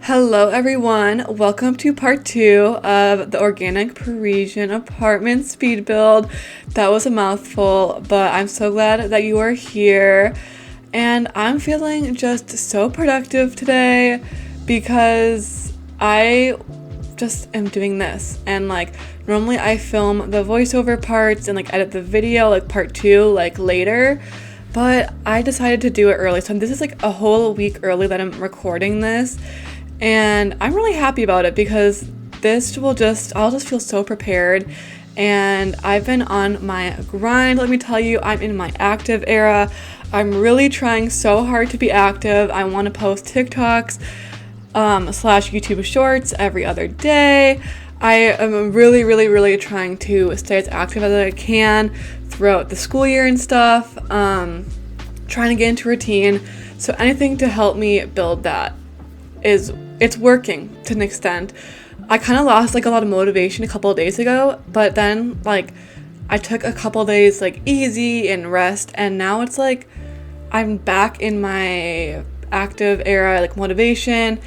Hello everyone, welcome to part 2 of the organic Parisian apartment speed build. That was a mouthful, but I'm so glad that you are here. And I'm feeling just so productive today because I just am doing this. And normally I film the voiceover parts and edit the video part 2 later. But I decided to do it early. So this is a whole week early that I'm recording this. And I'm really happy about it because I'll just feel so prepared. And I've been on my grind, let me tell you. I'm in my active era. I'm really trying so hard to be active. I want to post TikToks / YouTube shorts every other day. I am really trying to stay as active as I can throughout the school year and stuff. Trying to get into routine. So anything to help me build that it's working to an extent. I kind of lost a lot of motivation a couple of days ago, but then I took a couple of days easy and rest, and now it's I'm back in my active era, motivation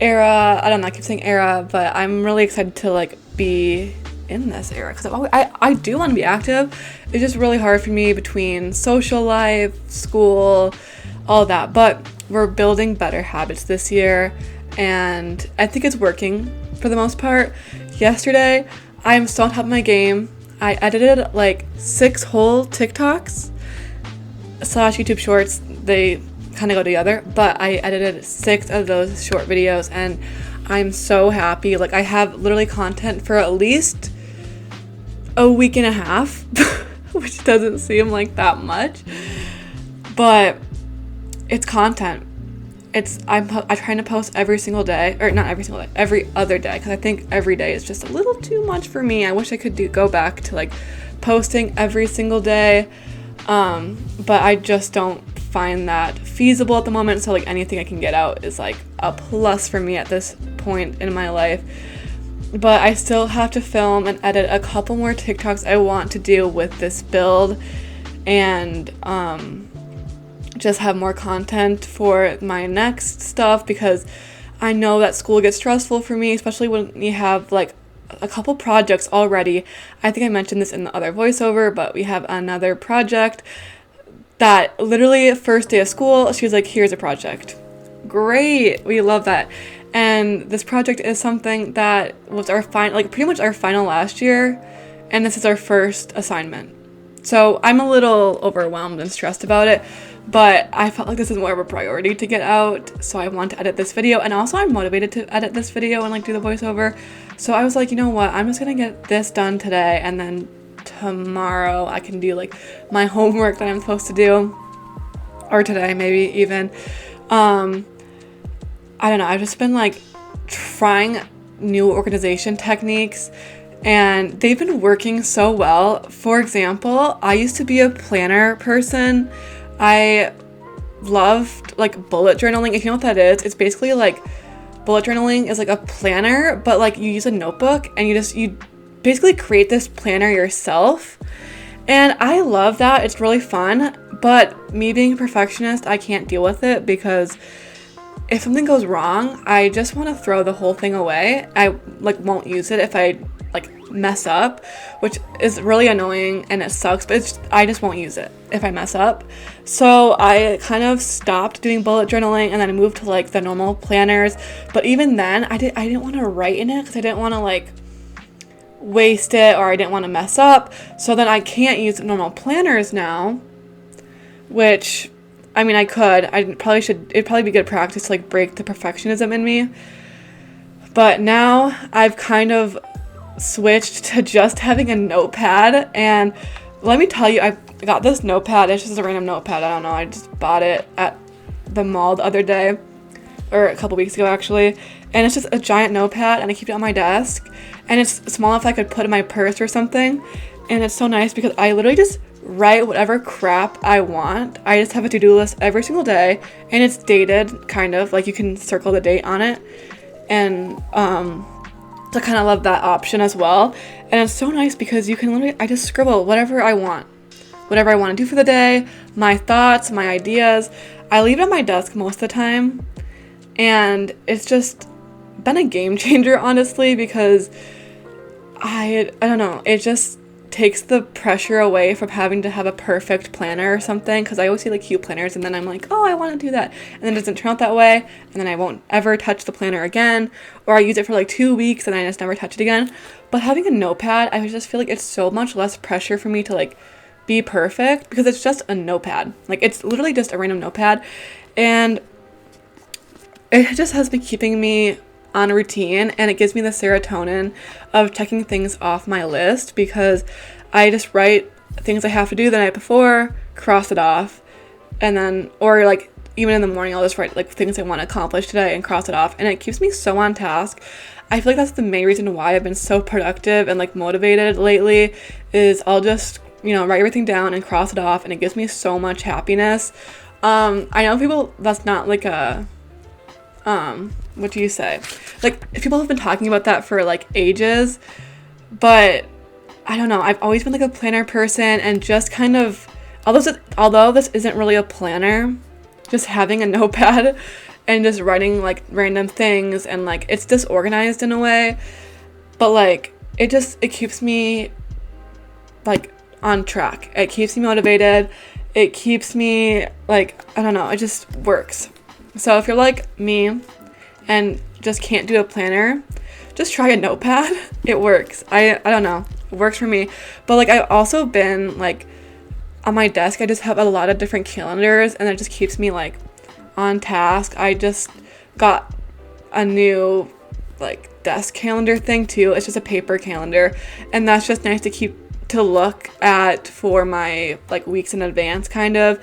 era. I don't know, I keep saying era, but I'm really excited to be in this era because I do want to be active. It's just really hard for me between social life, school, all that, but we're building better habits this year, and I think it's working for the most part. Yesterday, I am so on top of my game. I edited 6 whole TikToks / YouTube shorts. They kind of go together, but I edited 6 of those short videos, and I'm so happy. I have literally content for at least a week and a half, which doesn't seem like that much, but it's content. I'm trying to post every single day, or not every single day, every other day, because I think every day is just a little too much for me. I wish I could go back to posting every single day, but I just don't find that feasible at the moment. So anything I can get out is a plus for me at this point in my life. But I still have to film and edit a couple more TikToks I want to do with this build, and just have more content for my next stuff, because I know that school gets stressful for me, especially when you have a couple projects already. I think I mentioned this in the other voiceover, but we have another project that literally first day of school, she was here's a project. Great, we love that. And this project is something that was our pretty much our final last year, and this is our first assignment. So I'm a little overwhelmed and stressed about it, but I felt this is more of a priority to get out, so I want to edit this video, and also I'm motivated to edit this video and do the voiceover. So I was you know what, I'm just gonna get this done today, and then tomorrow I can do my homework that I'm supposed to do, or today maybe even. I don't know, I've just been trying new organization techniques, and they've been working so well. For example, I used to be a planner person. I loved bullet journaling. If you know what that is, it's basically bullet journaling is a planner, but you use a notebook and you basically create this planner yourself. And I love that. It's really fun, but me being a perfectionist, I can't deal with it, because if something goes wrong, I just want to throw the whole thing away. I won't use it if I mess up, which is really annoying and it sucks, but I just won't use it if I mess up. So I kind of stopped doing bullet journaling, and then I moved to the normal planners. But even then, I didn't want to write in it because I didn't want to waste it, or I didn't want to mess up. So then I can't use normal planners now, which I mean, I could. It'd probably be good practice to break the perfectionism in me. But now I've kind of switched to just having a notepad, and let me tell you, I got this notepad. It's just a random notepad. I don't know. I just bought it at the mall the other day, or a couple weeks ago actually, and it's just a giant notepad, and I keep it on my desk, and it's small enough I could put in my purse or something. And it's so nice because I literally just write whatever crap I want. I just have a to-do list every single day, and it's dated, kind of you can circle the date on it, and I kind of love that option as well. And it's so nice because you can literally, I just scribble whatever I want to do for the day, my thoughts, my ideas. I leave it on my desk most of the time, and it's just been a game changer, honestly, because I don't know, it just takes the pressure away from having to have a perfect planner or something, because I always see like cute planners and then I'm like, oh, I want to do that, and then it doesn't turn out that way, and then I won't ever touch the planner again, or I use it for like 2 weeks and I just never touch it again. But having a notepad, I just feel like it's so much less pressure for me to like be perfect, because it's just a notepad. Like, it's literally just a random notepad, and it just has been keeping me on a routine, and it gives me the serotonin of checking things off my list, because I just write things I have to do the night before, cross it off, and then, or like even in the morning, I'll just write like things I want to accomplish today and cross it off, and it keeps me so on task. I feel like that's the main reason why I've been so productive and like motivated lately, is I'll just, you know, write everything down and cross it off, and it gives me so much happiness. I know people, that's not like a what do you say? Like, people have been talking about that for like ages, but I don't know. I've always been like a planner person, and just kind of, although this isn't really a planner, just having a notepad and just writing like random things, and like it's disorganized in a way, but like it keeps me like on track. It keeps me motivated. It keeps me like, I don't know, it just works. So if you're like me and just can't do a planner, just try a notepad. It works. I don't know, it works for me. But like, I've also been like, on my desk I just have a lot of different calendars, and it just keeps me like on task. I just got a new like desk calendar thing too. It's just a paper calendar, and that's just nice to look at for my like weeks in advance, kind of.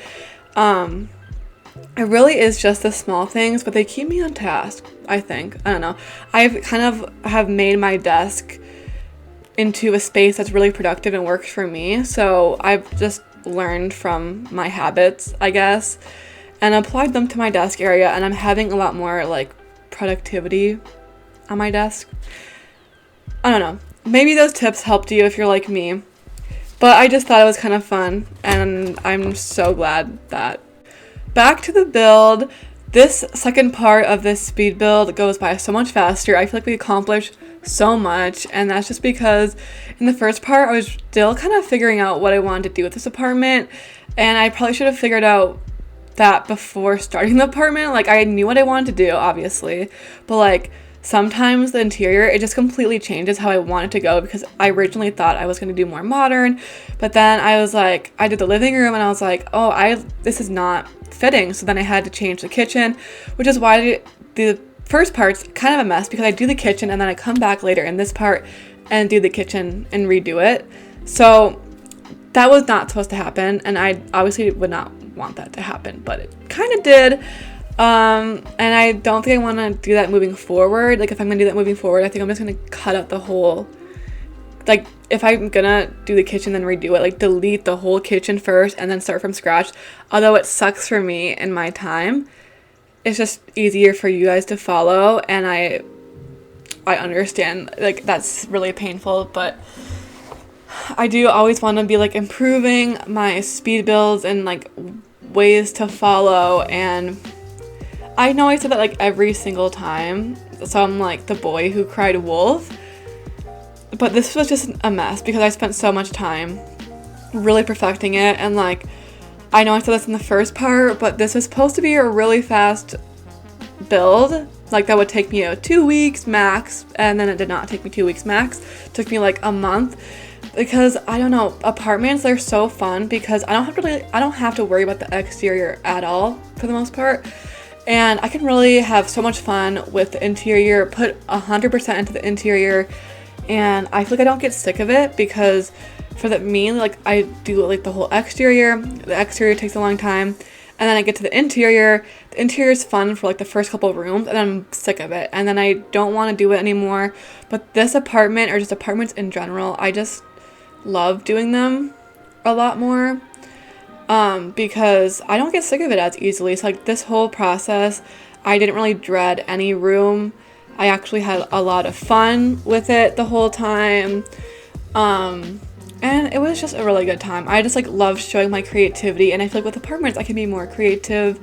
It really is just the small things, but they keep me on task, I think. I don't know. I've kind of have made my desk into a space that's really productive and works for me. So I've just learned from my habits, I guess, and applied them to my desk area, and I'm having a lot more like productivity on my desk. I don't know. Maybe those tips helped you if you're like me, but I just thought it was kind of fun, and I'm so glad that. Back to the build. This second part of this speed build goes by so much faster. I feel like we accomplished so much, and that's just because in the first part I was still kind of figuring out what I wanted to do with this apartment, and I probably should have figured out that before starting the apartment. Like, I knew what I wanted to do, obviously, but like sometimes the interior, it just completely changes how I want it to go, because I originally thought I was going to do more modern, but then I was like, I did the living room and I was like, oh, this is not fitting. So then I had to change the kitchen, which is why the first part's kind of a mess, because I do the kitchen and then I come back later in this part and do the kitchen and redo it. So that was not supposed to happen, and I obviously would not want that to happen, but it kind of did. And I don't think I want to do that moving forward. Like, if I'm gonna do that moving forward, I think I'm just gonna cut out the whole, like, if I'm gonna do the kitchen then redo it, like delete the whole kitchen first and then start from scratch. Although it sucks for me in my time, it's just easier for you guys to follow, and I understand, like, that's really painful, but I do always want to be like improving my speed builds and like ways to follow. And I know I said that like every single time, so I'm like the boy who cried wolf, but this was just a mess because I spent so much time really perfecting it. And like, I know I said this in the first part, but this was supposed to be a really fast build, like that would take me 2 weeks max, and then it did not take me 2 weeks max. It took me like a month, because I don't know, apartments, they're so fun because I don't have to worry about the exterior at all for the most part, and I can really have so much fun with the interior, put 100% into the interior, and I feel like I don't get sick of it, because for me, like, I do like the whole exterior. The exterior takes a long time, and then I get to the interior. The interior is fun for like the first couple of rooms, and I'm sick of it, and then I don't want to do it anymore. But this apartment, or just apartments in general, I just love doing them a lot more, because I don't get sick of it as easily. So like this whole process, I didn't really dread any room. I actually had a lot of fun with it the whole time, and it was just a really good time. I just like love showing my creativity, and I feel like with apartments I can be more creative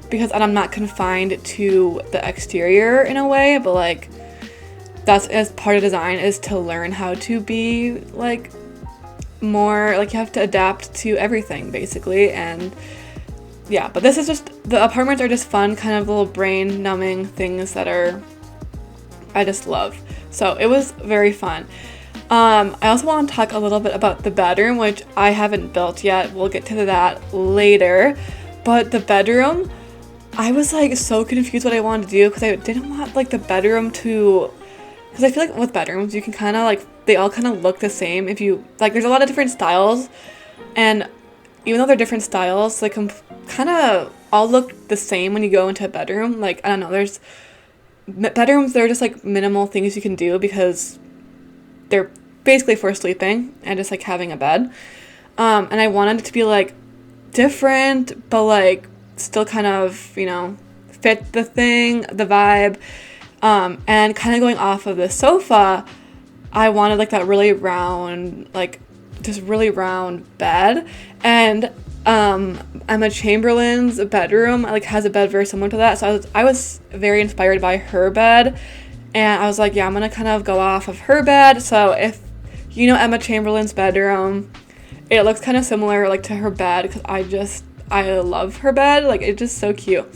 because I'm not confined to the exterior in a way, but like that's as part of design is to learn how to be like more like you have to adapt to everything basically. And yeah, but this is just, the apartments are just fun kind of little brain numbing things that I just love. So it was very fun. I also want to talk a little bit about the bedroom, which I haven't built yet. We'll get to that later. But the bedroom, I was like so confused what I wanted to do because I didn't want like the bedroom to, because I feel like with bedrooms you can kind of like, they all kind of look the same if you like, there's a lot of different styles, and even though they're different styles, they kind of all look the same when you go into a bedroom. Like, I don't know, there's bedrooms, they're just like minimal things you can do because they're basically for sleeping and just like having a bed. And I wanted it to be like different, but like still kind of, you know, fit the thing, the vibe. And kind of going off of the sofa, I wanted like that really round, like just really round bed. And 𝙂𝘼𝙈𝙀𝙀𝙀's bedroom like has a bed very similar to that, so I was very inspired by her bed, and I was like, yeah, I'm gonna kind of go off of her bed. So if you know 𝙂𝘼𝙈𝙀𝙀's bedroom, it looks kind of similar like to her bed because I love her bed, like it's just so cute.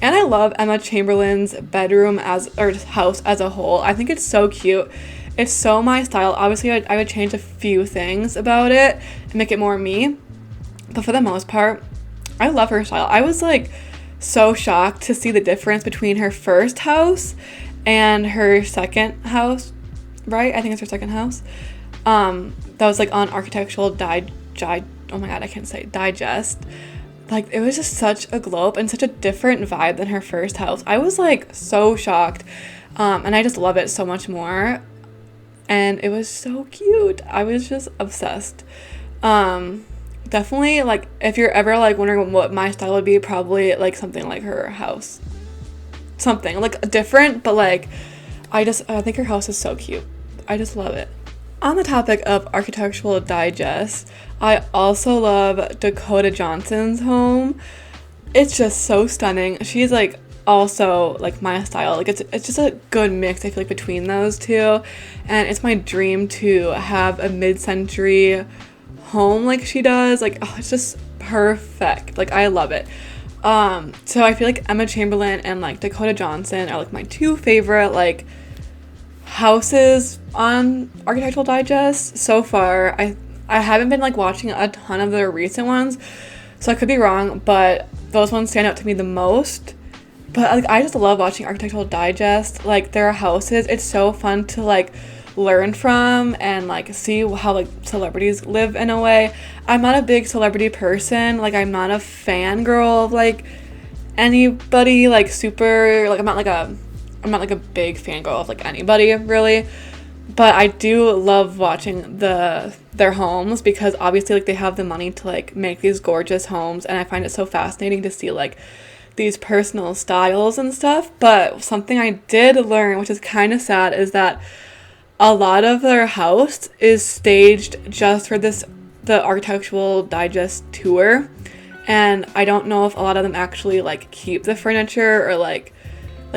And I love 𝙂𝘼𝙈𝙀𝙀's bedroom or house as a whole. I think it's so cute. It's so my style. Obviously I would change a few things about it and make it more me, but for the most part, I love her style. I was like so shocked to see the difference between her first house and her second house, right? I think it's her second house. That was like on Architectural oh my god, I can't say Digest. Like, it was just such a glow up and such a different vibe than her first house. I was like so shocked. And I just love it so much more. And it was so cute. I was just obsessed. Definitely, like, if you're ever like wondering what my style would be, probably like something like her house. Something like different, but like I think her house is so cute. I just love it. On the topic of Architectural Digest, I also love Dakota Johnson's home. It's just so stunning. She's like also like my style. Like it's just a good mix, I feel like, between those two. And it's my dream to have a mid-century home like she does. Like, oh, it's just perfect. Like, I love it. So I feel like 𝙂𝘼𝙈 and like Dakota Johnson are like my two favorite like houses on Architectural Digest so far. I haven't been like watching a ton of their recent ones, so I could be wrong, but those ones stand out to me the most. But like, I just love watching Architectural Digest, like their houses. It's so fun to like learn from and like see how like celebrities live in a way. I'm not a big celebrity person. Like, I'm not a fangirl of like anybody like super, like I'm not like a big fangirl of like anybody really, but I do love watching their homes because obviously like they have the money to like make these gorgeous homes, and I find it so fascinating to see like these personal styles and stuff. But something I did learn, which is kind of sad, is that a lot of their house is staged just for the Architectural Digest tour, and I don't know if a lot of them actually like keep the furniture or like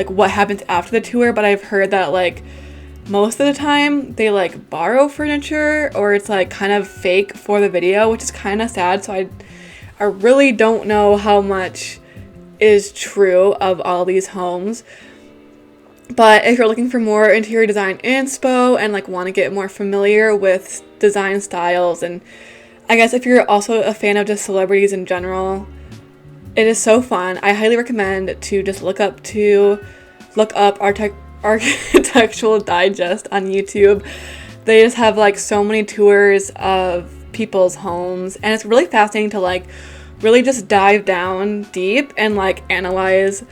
what happens after the tour, but I've heard that like most of the time they like borrow furniture or it's like kind of fake for the video, which is kind of sad. So I really don't know how much is true of all these homes. But if you're looking for more interior design inspo and like want to get more familiar with design styles, and I guess if you're also a fan of just celebrities in general, it is so fun. I highly recommend to just look up Architectural Digest on YouTube. They just have like so many tours of people's homes, and it's really fascinating to like really just dive down deep and like analyze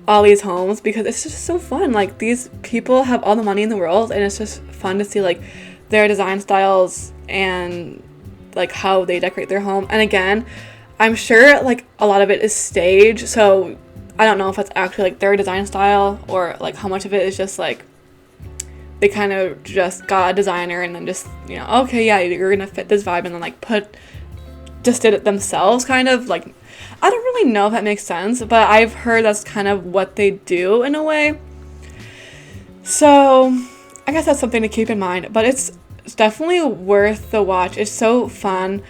all these homes because it's just so fun. Like, these people have all the money in the world, and it's just fun to see like their design styles and like how they decorate their home. And again, I'm sure like a lot of it is staged, so I don't know if that's actually like their design style or like how much of it is just like they kind of just got a designer and then just, you know, okay, yeah, you're gonna fit this vibe, and then like just did it themselves, kind of. Like, I don't really know if that makes sense, but I've heard that's kind of what they do in a way. So I guess that's something to keep in mind, but it's definitely worth the watch. It's so fun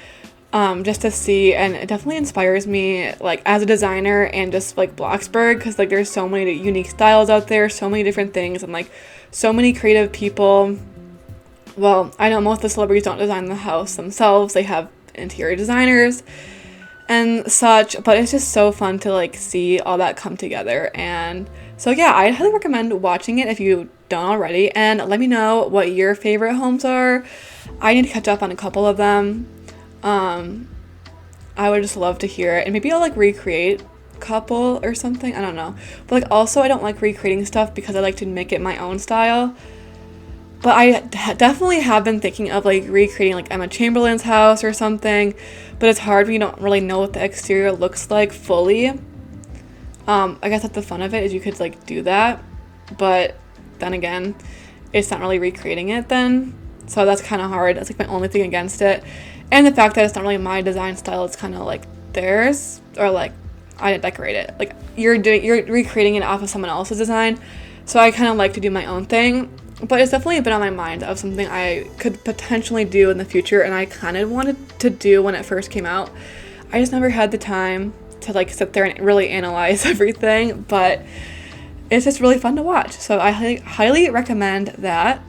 just to see, and it definitely inspires me, like, as a designer, and just like Bloxburg, because like there's so many unique styles out there, so many different things, and like so many creative people. Well, I know most of the celebrities don't design the house themselves, they have interior designers and such, but it's just so fun to like see all that come together. And so yeah, I highly recommend watching it if you don't already, and let me know what your favorite homes are. I need to catch up on a couple of them. I would just love to hear it, and maybe I'll like recreate a couple or something, I don't know. But like also I don't like recreating stuff because I like to make it my own style. But I definitely have been thinking of like recreating like Emma Chamberlain's house or something, but it's hard when you don't really know what the exterior looks like fully. I guess that's the fun of it, is you could like do that, but then again, it's not really recreating it then, so that's kind of hard. That's like my only thing against it. And the fact that it's not really my design style, it's kind of like theirs, or like I didn't decorate it. Like you're recreating it off of someone else's design, so I kind of like to do my own thing. But it's definitely been on my mind of something I could potentially do in the future, and I kind of wanted to do when it first came out. I just never had the time to like sit there and really analyze everything, but it's just really fun to watch, so I highly recommend that.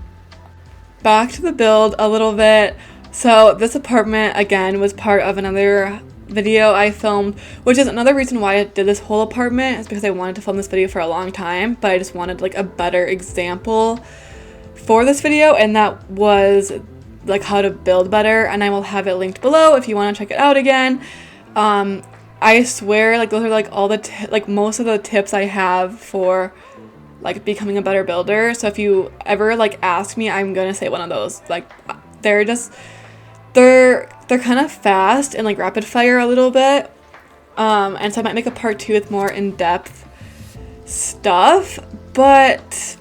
Back to the build a little bit. So this apartment again was part of another video I filmed, which is another reason why I did this whole apartment, is because I wanted to film this video for a long time, but I just wanted like a better example for this video, and that was like how to build better, and I will have it linked below if you want to check it out again. I swear, like those are like all the like most of the tips I have for like becoming a better builder. So if you ever like ask me, I'm gonna say one of those. Like they're kind of fast and like rapid fire a little bit, and so I might make a part 2 with more in-depth stuff, but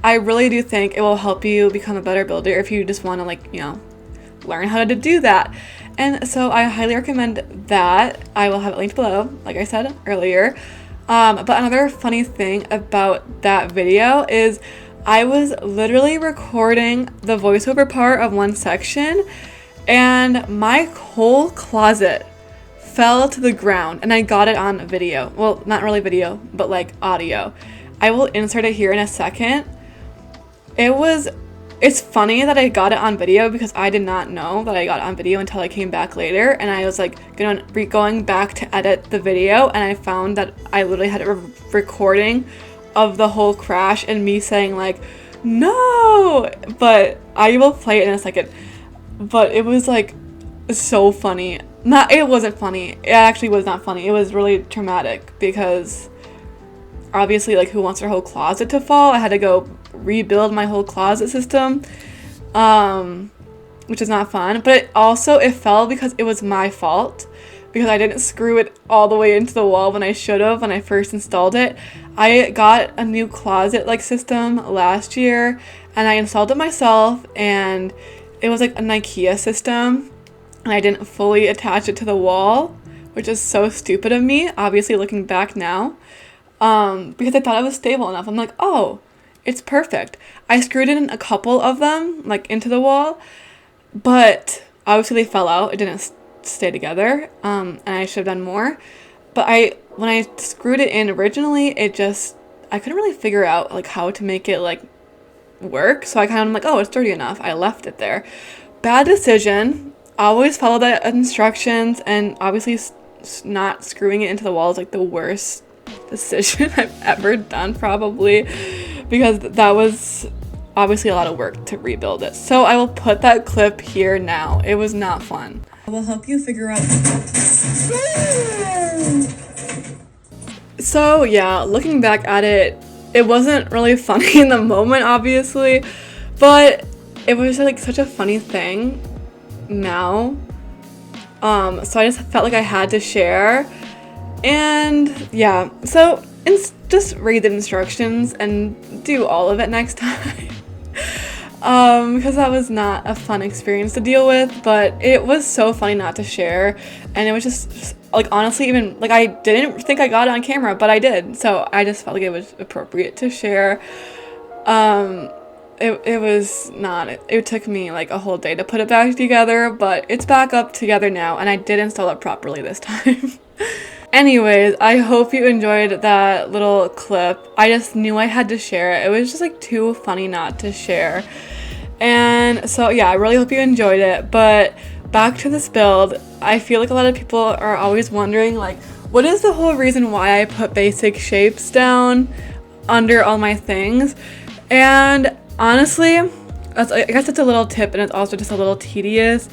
I really do think it will help you become a better builder if you just want to like, you know, learn how to do that. And so I highly recommend that. I will have it linked below, like I said earlier. But another funny thing about that video is I was literally recording the voiceover part of one section, and my whole closet fell to the ground, and I got it on video. Well, not really video, but like audio. I will insert it here in a second. It's funny that I got it on video because I did not know that I got it on video until I came back later, and I was like going back to edit the video, and I found that I literally had a recording of the whole crash and me saying like, no, but I will play it in a second. But it was like so funny. It wasn't funny. It actually was not funny. It was really traumatic because obviously, like, who wants their whole closet to fall? I had to go rebuild my whole closet system, which is not fun. But it fell because it was my fault, because I didn't screw it all the way into the wall when I should have when I first installed it. I got a new closet like system last year, and I installed it myself, and it was like an IKEA system, and I didn't fully attach it to the wall, which is so stupid of me, obviously looking back now, because I thought it was stable enough. I'm like, oh, it's perfect. I screwed in a couple of them, like, into the wall, but obviously they fell out. It didn't stay together, and I should have done more. But when I screwed it in originally, I couldn't really figure out, like, how to make it, like, work. So I kind of like, oh, it's sturdy enough. I left it there. Bad decision. Always follow the instructions, and obviously not screwing it into the wall is, like, the worst decision I've ever done, probably, because that was obviously a lot of work to rebuild it. So I will put that clip here now. It was not fun. I will help you figure out. So yeah, looking back at it, it wasn't really funny in the moment, obviously, but it was like such a funny thing now. So I just felt like I had to share. And yeah, so just read the instructions and do all of it next time. because that was not a fun experience to deal with, but it was so funny not to share. And it was just like, honestly, even like I didn't think I got it on camera, but I did, so I just felt like it was appropriate to share. It was not, it took me like a whole day to put it back together, but it's back up together now, and I did install it properly this time. Anyways, I hope you enjoyed that little clip. I just knew I had to share it. It was just like too funny not to share. And so yeah, I really hope you enjoyed it. But back to this build, I feel like a lot of people are always wondering, like, what is the whole reason why I put basic shapes down under all my things? And honestly, I guess it's a little tip, and it's also just a little tedious.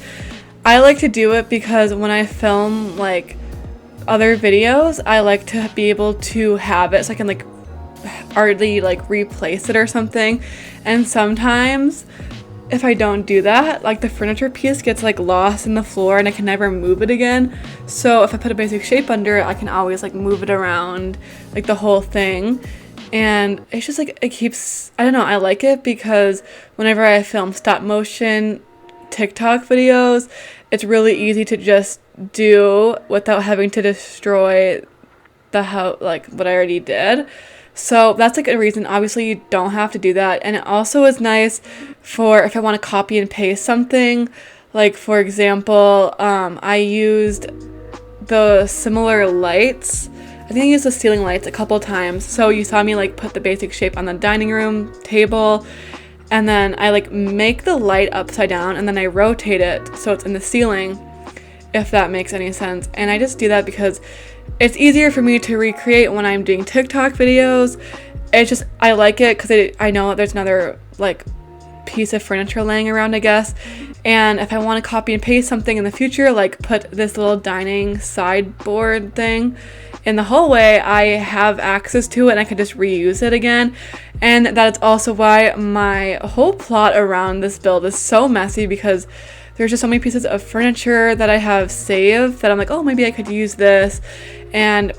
I like to do it because when I film like other videos, I like to be able to have it so I can like hardly like replace it or something. And sometimes if I don't do that, like the furniture piece gets like lost in the floor and I can never move it again. So if I put a basic shape under it, I can always like move it around, like the whole thing. And it's just like, it keeps, I don't know, I like it because whenever I film stop motion TikTok videos, it's really easy to just do without having to destroy the house, like what I already did. So that's like a reason. Obviously you don't have to do that, and it also is nice for if I want to copy and paste something. Like for example, I used the similar lights. I think I used the ceiling lights a couple times. So you saw me like put the basic shape on the dining room table, and then I like make the light upside down and then I rotate it so it's in the ceiling, if that makes any sense. And I just do that because it's easier for me to recreate when I'm doing TikTok videos. It's just, I like it because I know there's another like piece of furniture laying around, I guess. And if I want to copy and paste something in the future, like put this little dining sideboard thing in the hallway, I have access to it and I can just reuse it again. And that's also why my whole plot around this build is so messy, because there's just so many pieces of furniture that I have saved that I'm like, oh, maybe I could use this. And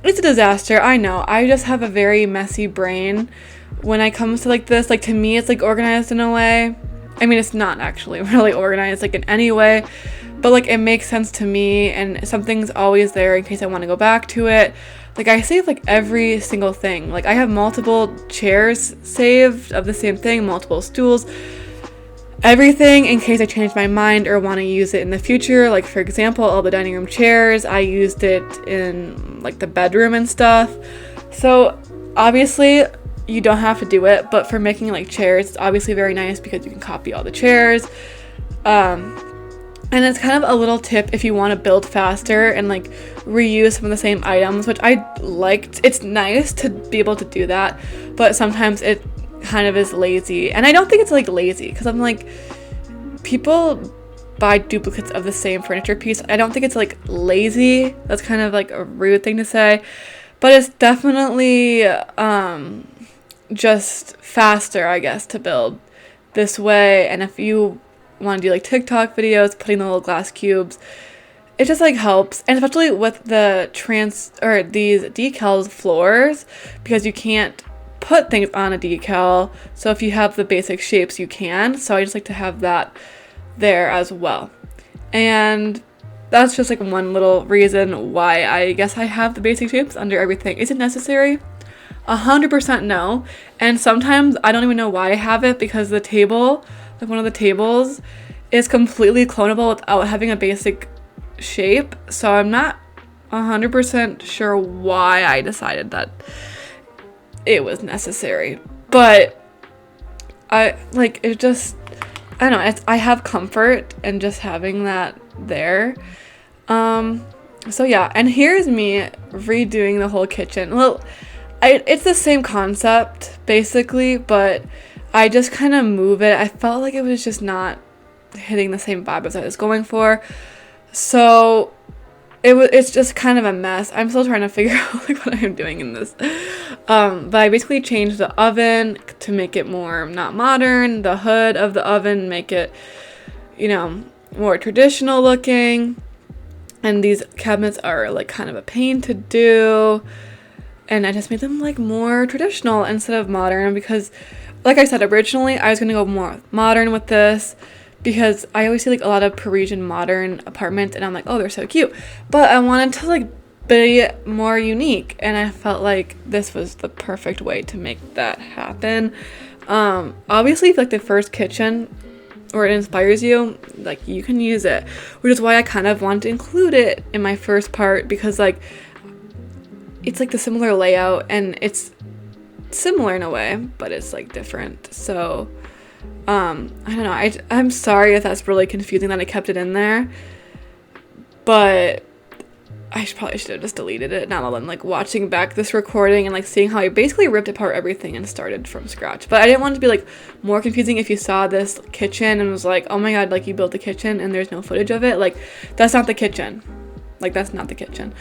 it's a disaster, I know. I just have a very messy brain when it comes to like this. Like to me, it's like organized in a way. I mean, it's not actually really organized like in any way, but like it makes sense to me, and something's always there in case I want to go back to it. Like I save like every single thing. Like I have multiple chairs saved of the same thing, multiple stools, everything in case I change my mind or want to use it in the future. Like for example, all the dining room chairs, I used it in like the bedroom and stuff. So obviously you don't have to do it, but for making like chairs, it's obviously very nice because you can copy all the chairs. And it's kind of a little tip if you want to build faster and like reuse some of the same items, which I liked. It's nice to be able to do that, but sometimes it kind of is lazy. And I don't think it's like lazy, because I'm like, people buy duplicates of the same furniture piece. I don't think it's like lazy. That's kind of like a rude thing to say, but it's definitely just faster, I guess, to build this way. And if you want to do like TikTok videos, putting the little glass cubes, it just like helps. And especially with the these decals floors, because you can't put things on a decal, so if you have the basic shapes you can. So I just like to have that there as well. And that's just like one little reason why I guess I have the basic shapes under everything. Is it necessary? 100% no. And sometimes I don't even know why I have it, because the table, like one of the tables, is completely clonable without having a basic shape. So I'm not 100% sure why I decided that it was necessary. But I like it, just I don't know, I have comfort in just having that there. So yeah, and here's me redoing the whole kitchen. Well, it's the same concept basically, but I just kind of move it. I felt like it was just not hitting the same vibe as I was going for. So it's just kind of a mess. I'm still trying to figure out like what I'm doing in this. But I basically changed the oven to make it more not modern, the hood of the oven, make it, you know, more traditional looking. And these cabinets are like kind of a pain to do. And I just made them like more traditional instead of modern, because like I said, originally I was going to go more modern with this because I always see like a lot of Parisian modern apartments and I'm like, oh, they're so cute. But I wanted to like be more unique, and I felt like this was the perfect way to make that happen. Obviously, like the first kitchen or it inspires you, like you can use it, which is why I kind of wanted to include it in my first part, because like it's like the similar layout and it's similar in a way, but it's like different. So I don't know, I'm sorry if that's really confusing that I kept it in there, but I probably should have just deleted it now than like watching back this recording and like seeing how I basically ripped apart everything and started from scratch. But I didn't want it to be like more confusing if you saw this kitchen and was like, oh my god, like you built the kitchen and there's no footage of it. Like that's not the kitchen. Like that's not the kitchen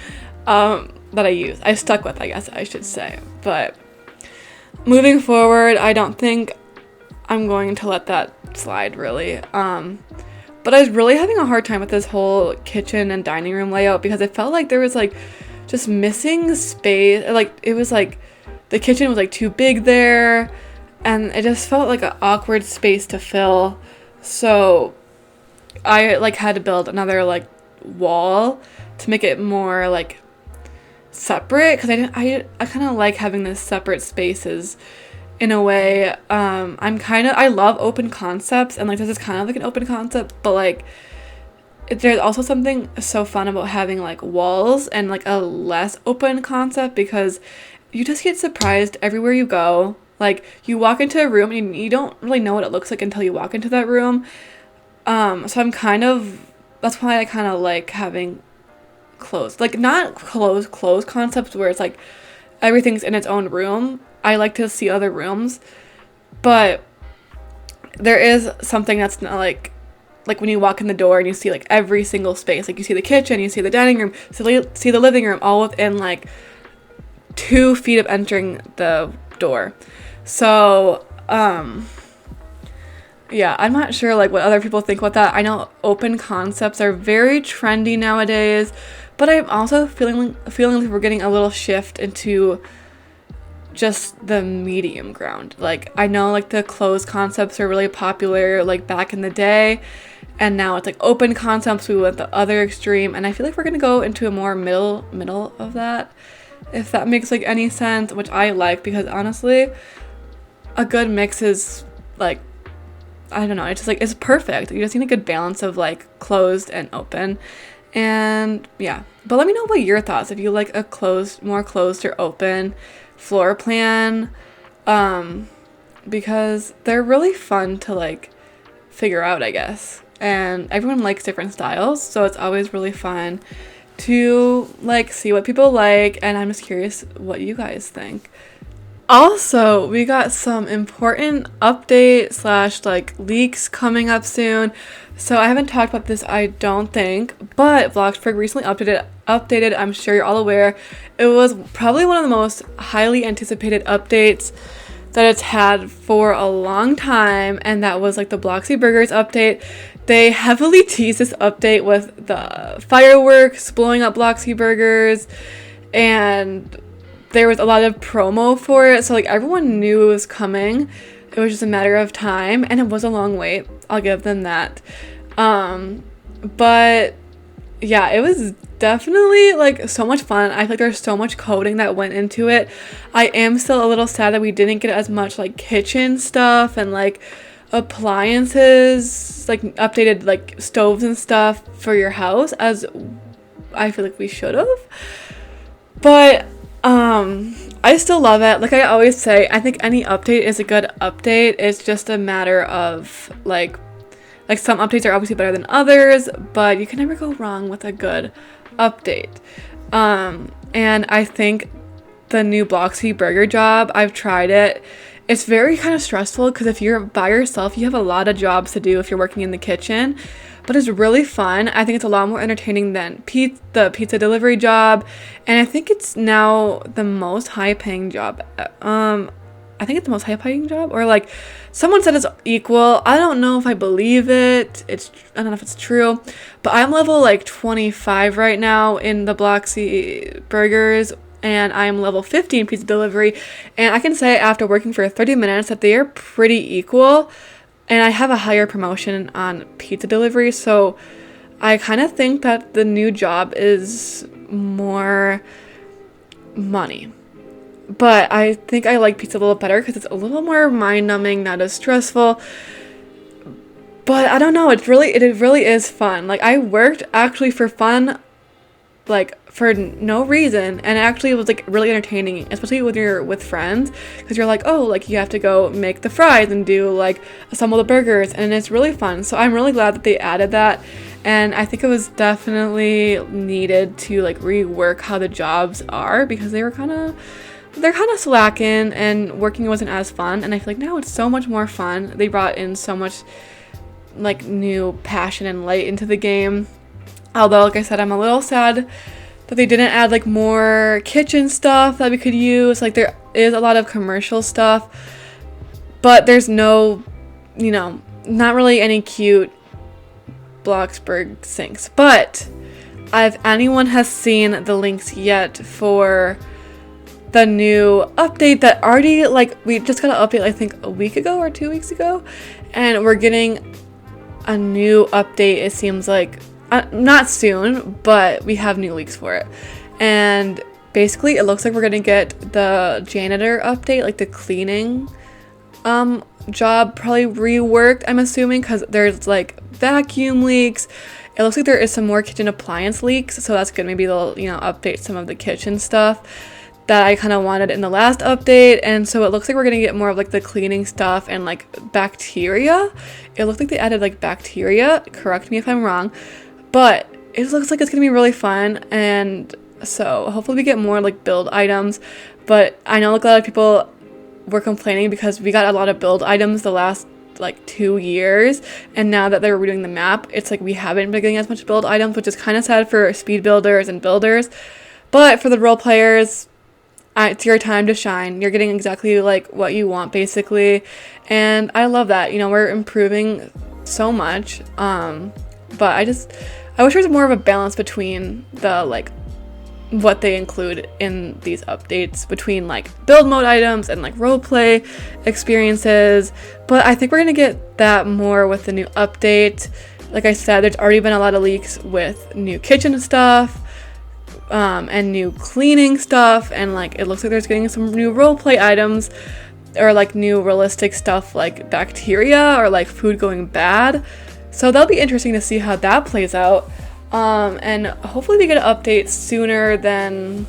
that I used. I stuck with, I guess I should say. But moving forward, I don't think I'm going to let that slide really. But I was really having a hard time with this whole kitchen and dining room layout because it felt like there was like just missing space. Like it was like the kitchen was like too big there and it just felt like an awkward space to fill. So I like had to build another like wall to make it more like separate, because I kind of like having this separate spaces in a way. I love open concepts, and like this is kind of like an open concept, but like there's also something so fun about having like walls and like a less open concept, because you just get surprised everywhere you go. Like you walk into a room and you don't really know what it looks like until you walk into that room. So that's why I kind of like having closed, like not closed concepts where it's like everything's in its own room. I like to see other rooms, but there is something that's not like when you walk in the door and you see like every single space, like you see the kitchen, you see the dining room, see the living room, all within like 2 feet of entering the door. So yeah, I'm not sure like what other people think about that. I know open concepts are very trendy nowadays, but I'm also feeling like we're getting a little shift into just the medium ground. Like I know like the closed concepts are really popular like back in the day, and now it's like open concepts. We went the other extreme, and I feel like we're gonna go into a more middle of that, if that makes like any sense, which I like, because honestly a good mix is like, I don't know, it's just like it's perfect. You just need a good balance of like closed and open. And yeah, but let me know what your thoughts, if you like a more closed or open floor plan, because they're really fun to like figure out, I guess, and everyone likes different styles, so it's always really fun to like see what people like, and I'm just curious what you guys think. Also, we got some important update / like leaks coming up soon. So I haven't talked about this, I don't think, but Bloxburg recently updated. I'm sure you're all aware. It was probably one of the most highly anticipated updates that it's had for a long time, and that was like the Bloxy Burgers update. They heavily teased this update with the fireworks blowing up Bloxy Burgers, and there was a lot of promo for it, so like everyone knew it was coming. It was just a matter of time, and it was a long wait, I'll give them that. But yeah, it was definitely like so much fun. I feel like there's so much coding that went into it. I am still a little sad that we didn't get as much like kitchen stuff and like appliances, like updated like stoves and stuff for your house as I feel like we should have. But I still love it. Like I always say, I think any update is a good update. It's just a matter of like some updates are obviously better than others, but you can never go wrong with a good update. And I think the new Bloxy burger job, I've tried it. It's very kind of stressful because if you're by yourself, you have a lot of jobs to do if you're working in the kitchen. But it's really fun. I think it's a lot more entertaining than the pizza delivery job. And I think it's now the most high-paying job. I think it's the most high-paying job. Or, like, someone said it's equal. I don't know if I believe it. I don't know if it's true. But I'm level, like, 25 right now in the Bloxy Burgers. and I'm level 50 in pizza delivery, and I can say after working for 30 minutes that they are pretty equal, and I have a higher promotion on pizza delivery, so I kind of think that the new job is more money. But I think I like pizza a little better because it's a little more mind-numbing, not as stressful. But I don't know, it really is fun. Like, I worked actually for fun, like for no reason, and actually it was like really entertaining, especially when you're with friends, because you're like, oh, like you have to go make the fries and do like assemble the burgers, and it's really fun. So I'm really glad that they added that, and I think it was definitely needed to like rework how the jobs are, because they're kind of slacking and working wasn't as fun, and I feel like now it's so much more fun. They brought in so much like new passion and light into the game. Although, like I said, I'm a little sad that they didn't add like more kitchen stuff that we could use. Like, there is a lot of commercial stuff, but there's no, you know, not really any cute Bloxburg sinks. But if anyone has seen the links yet for the new update that already, like, we just got an update I think a week ago or 2 weeks ago, and we're getting a new update, it seems like not soon, but we have new leaks for it. And basically it looks like we're gonna get the janitor update, like the cleaning job probably reworked, I'm assuming, because there's like vacuum leaks. It looks like there is some more kitchen appliance leaks, so that's good. Maybe they'll, you know, update some of the kitchen stuff that I kind of wanted in the last update. And so it looks like we're gonna get more of like the cleaning stuff and like bacteria. It looked like they added like bacteria, correct me if I'm wrong, but it looks like it's gonna be really fun. And so hopefully we get more like build items. But I know like a lot of people were complaining because we got a lot of build items the last like 2 years, and now that they're redoing the map, it's like we haven't been getting as much build items, which is kind of sad for speed builders and builders. But for the role players, it's your time to shine. You're getting exactly like what you want, basically, and I love that. You know, we're improving so much, but I wish there was more of a balance between the like what they include in these updates, between like build mode items and like roleplay experiences. But I think we're gonna get that more with the new update. Like I said, there's already been a lot of leaks with new kitchen stuff, and new cleaning stuff, and like it looks like there's getting some new roleplay items, or like new realistic stuff like bacteria or like food going bad. So that'll be interesting to see how that plays out. And hopefully we get an update sooner than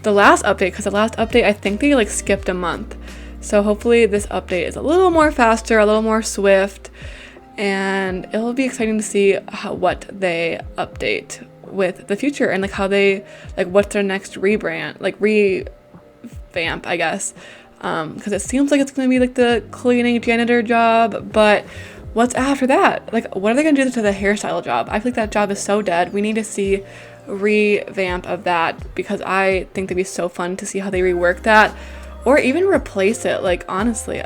the last update, because the last update I think they like skipped a month. So hopefully this update is a little more faster, a little more swift, and it'll be exciting to see what they update with the future, and like how they, like what's their next revamp, I guess, because it seems like it's going to be like the cleaning janitor job, but what's after that? Like, what are they going to do to the hairstyle job? I feel like that job is so dead. We need to see a revamp of that, because I think that'd be so fun to see how they rework that, or even replace it. Like, honestly,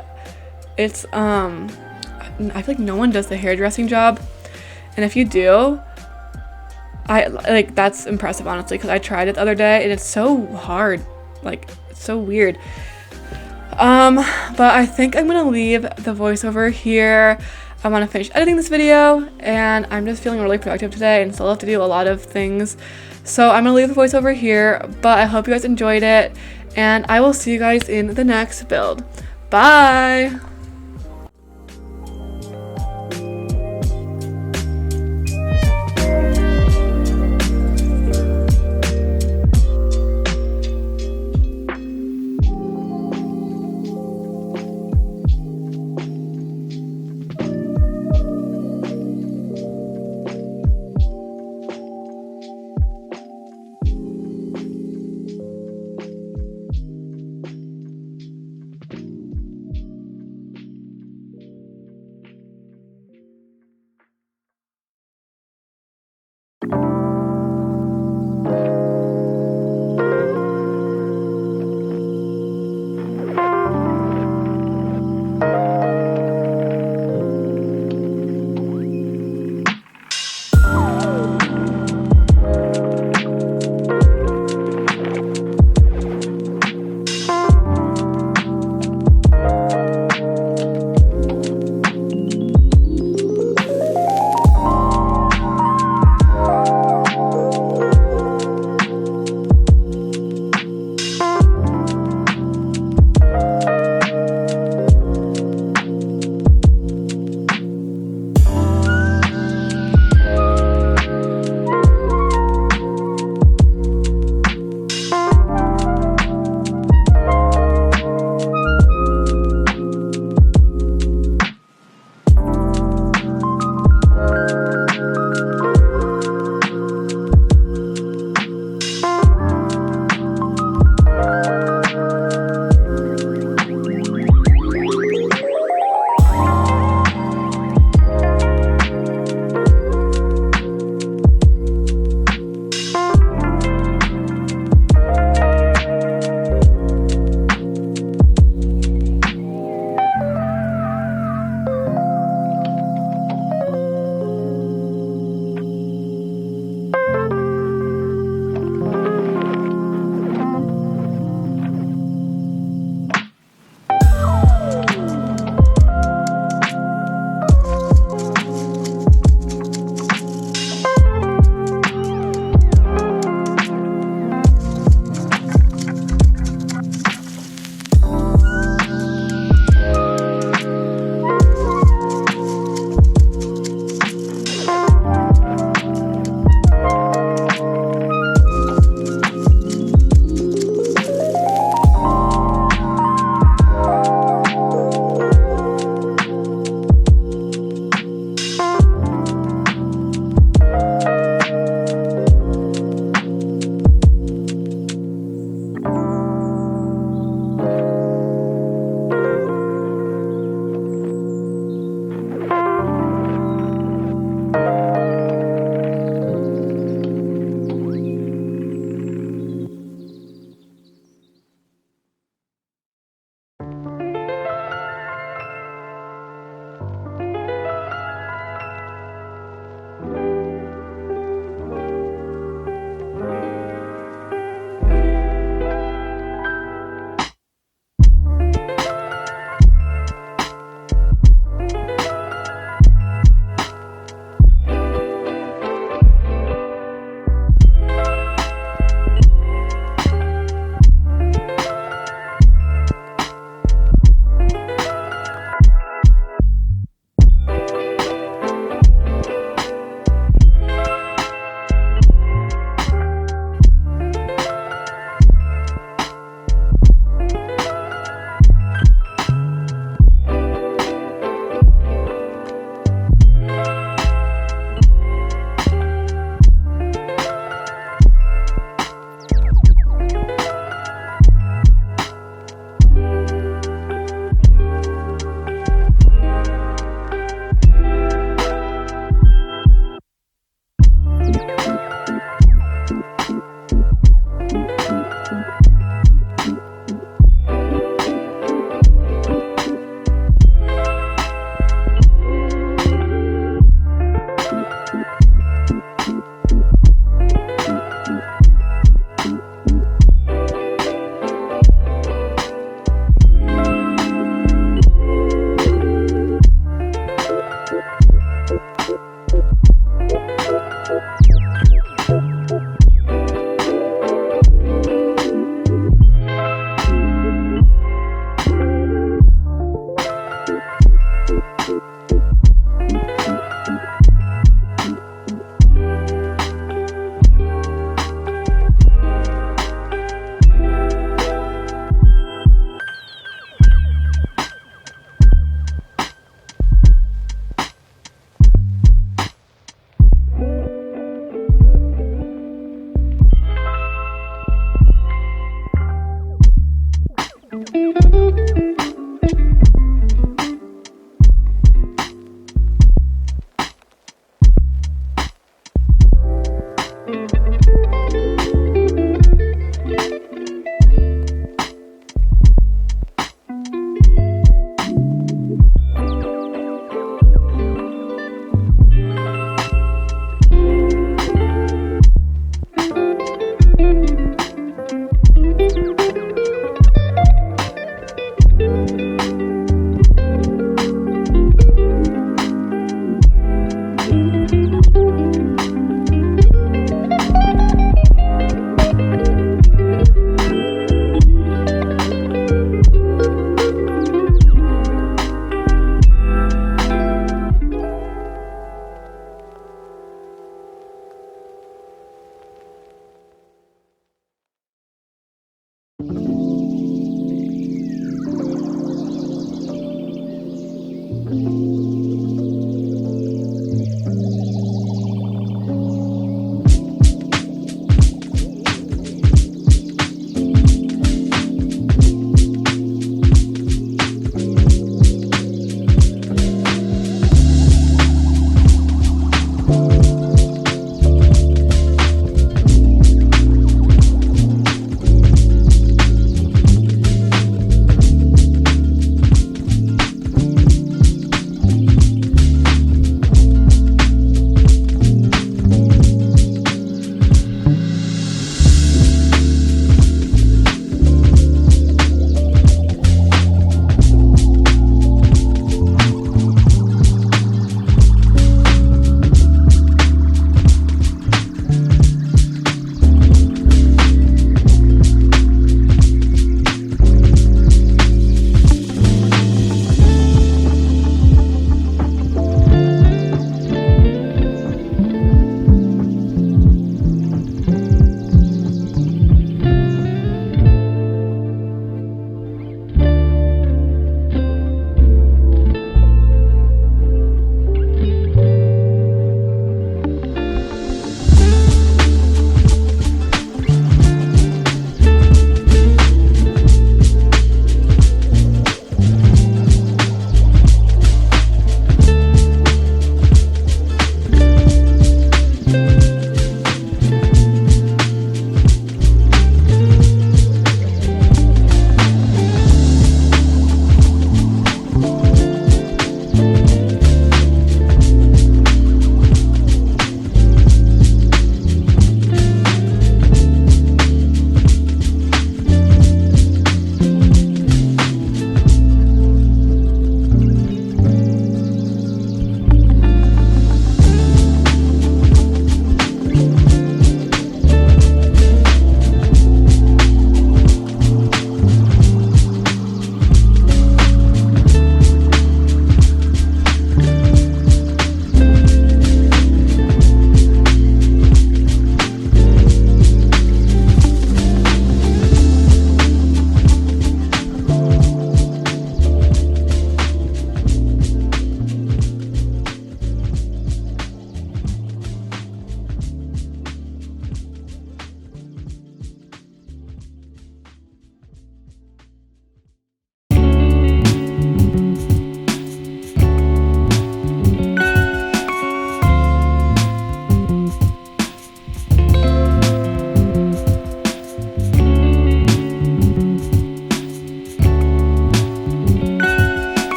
it's I feel like no one does the hairdressing job, and if you do, I like, that's impressive, honestly, because I tried it the other day and it's so hard, like it's so weird. But I think I'm gonna leave the voiceover here. I want to finish editing this video, and I'm just feeling really productive today and still have to do a lot of things, so I'm gonna leave the voiceover here. But I hope you guys enjoyed it, and I will see you guys in the next build. Bye.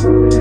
you.